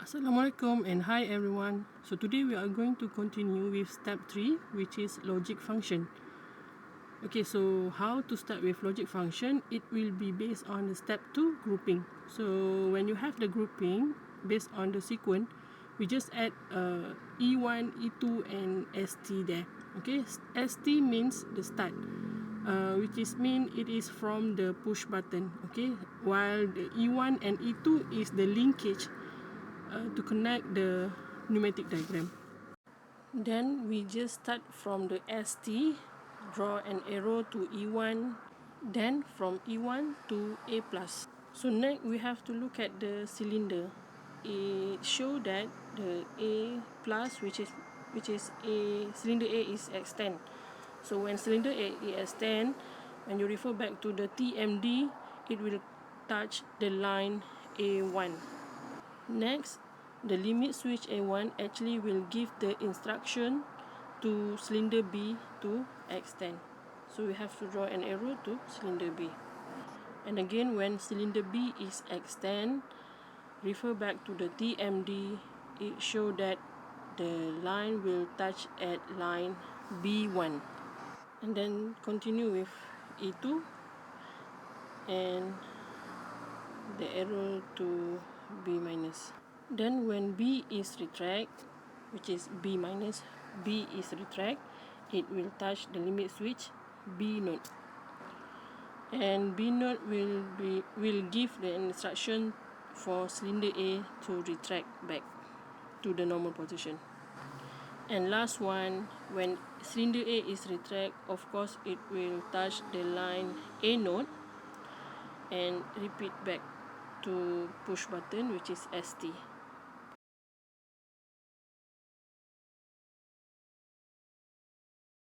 Assalamualaikum and hi everyone. So today we are going to continue with step 3, which is logic function. Okay, so how to start with logic function? It will be based on the step 2 grouping. So when you have the grouping based on the sequence, we just add E1, E2 and ST there. Okay, ST means the start, which is mean it is from the push button. Okay, while the E1 and E2 is the linkage to connect the pneumatic diagram. Then we just start from the ST, draw an arrow to E1, then from E1 to A+. So next we have to look at the cylinder. It show that the A+, which is A, cylinder A is extend. So when cylinder A is extend, when you refer back to the TMD, it will touch the line A1. Next, the limit switch A1 actually will give the instruction to cylinder B to extend. So we have to draw an arrow to cylinder B. And again, when cylinder B is extend, refer back to the TMD, it show that the line will touch at line B1. And then continue with E2 and the arrow to B minus. Then when B is retract, which is B minus, B is retract, it will touch the limit switch B node. And B node will give the instruction for cylinder A to retract back to the normal position. And last one, when cylinder A is retract, of course it will touch the line A node and repeat back to push button, which is ST.